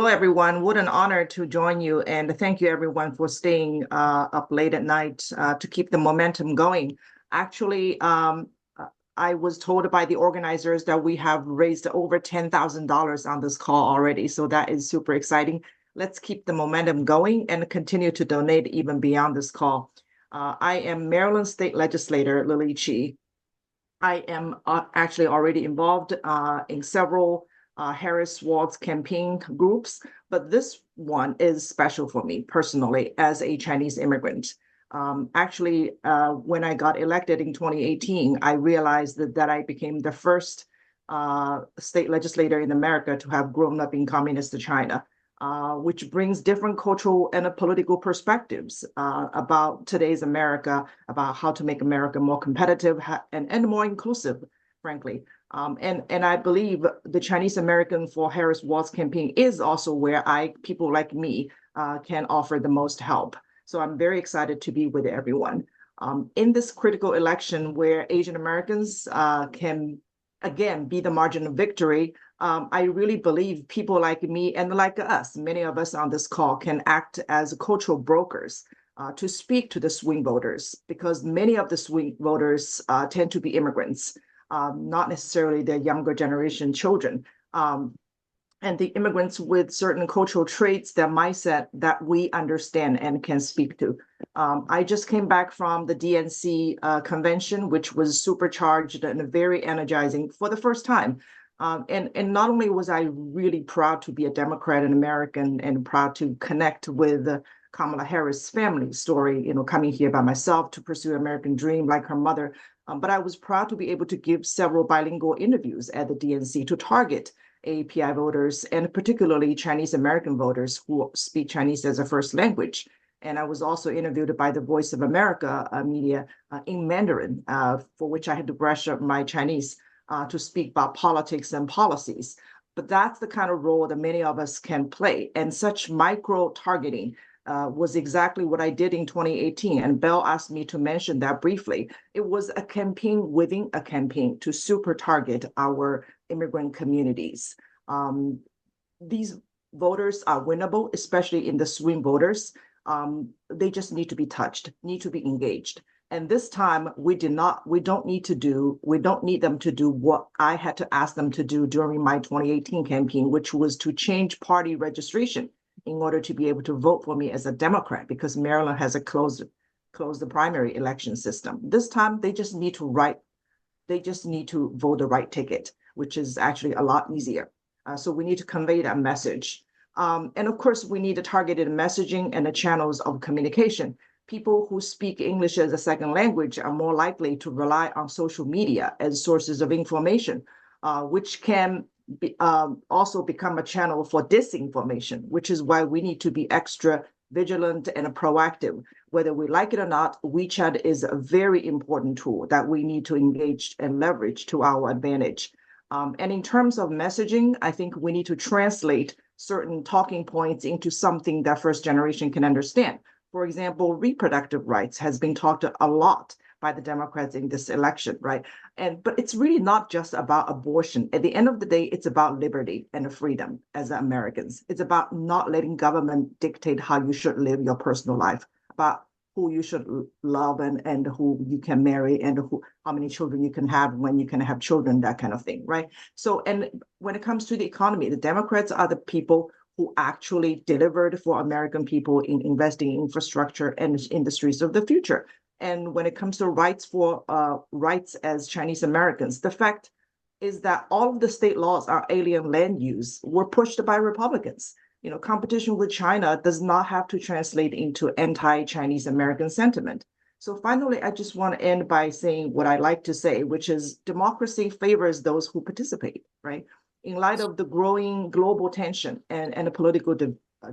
Hello, everyone. What an honor to join you. And thank you, everyone, for staying up late at night to keep the momentum going. Actually, I was told by the organizers that we have raised over $10,000 on this call already. So that is super exciting. Let's keep the momentum going and continue to donate even beyond this call. I am Maryland State Legislator Lily Qi. I am actually already involved in several Harris Walz campaign groups, but this one is special for me personally as a Chinese immigrant. When I got elected in 2018, I realized that I became the first state legislator in America to have grown up in communist China, which brings different cultural and political perspectives about today's America, about how to make America more competitive and more inclusive, frankly. And I believe the Chinese American for Harris Walz campaign is also where people like me can offer the most help. So I'm very excited to be with everyone. In this critical election where Asian Americans can, again, be the margin of victory, I really believe people like me and like us, many of us on this call, can act as cultural brokers to speak to the swing voters, because many of the swing voters tend to be immigrants. Not necessarily the younger generation children, and the immigrants with certain cultural traits, their mindset that we understand and can speak to. I just came back from the DNC convention, which was supercharged and very energizing for the first time. And not only was I really proud to be a Democrat and American and proud to connect with Kamala Harris' family story, coming here by myself to pursue American dream like her mother, but I was proud to be able to give several bilingual interviews at the DNC to target API voters and particularly Chinese American voters who speak Chinese as a first language. And I was also interviewed by the Voice of America media in Mandarin, for which I had to brush up my Chinese to speak about politics and policies. But that's the kind of role that many of us can play. And such micro targeting was exactly what I did in 2018. And Bell asked me to mention that briefly. It was a campaign within a campaign to super target our immigrant communities. These voters are winnable, especially in the swing voters. They just need to be touched, need to be engaged. And this time we don't need them to do what I had to ask them to do during my 2018 campaign, which was to change party registration in order to be able to vote for me as a Democrat, because Maryland has a closed primary election system. This time they just need to vote the right ticket, which is actually a lot easier. So we need to convey that message. And of course, we need a targeted messaging and the channels of communication. People who speak English as a second language are more likely to rely on social media as sources of information, which can also become a channel for disinformation, which is why we need to be extra vigilant and proactive. Whether we like it or not, WeChat is a very important tool that we need to engage and leverage to our advantage. And in terms of messaging, I think we need to translate certain talking points into something that first generation can understand. For example, reproductive rights has been talked a lot by the Democrats in this election, right? But it's really not just about abortion. At the end of the day, it's about liberty and freedom as Americans. It's about not letting government dictate how you should live your personal life, about who you should love and who you can marry and how many children you can have, when you can have children, that kind of thing, right? So, and when it comes to the economy, the Democrats are the people who actually delivered for American people in investing in infrastructure and industries of the future. And when it comes to rights as Chinese Americans, the fact is that all of the state laws on alien land use were pushed by Republicans. Competition with China does not have to translate into anti-Chinese American sentiment. So finally, I just want to end by saying what I like to say, which is democracy favors those who participate, right? In light of the growing global tension and the political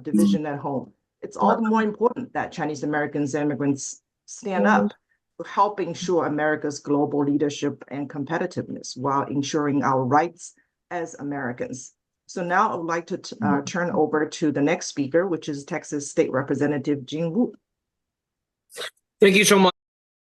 division at home, it's all the more important that Chinese Americans and immigrants stand up to help ensure America's global leadership and competitiveness while ensuring our rights as Americans. So now I would like to turn over to the next speaker, which is Texas State Representative Jing Wu. Thank you so much.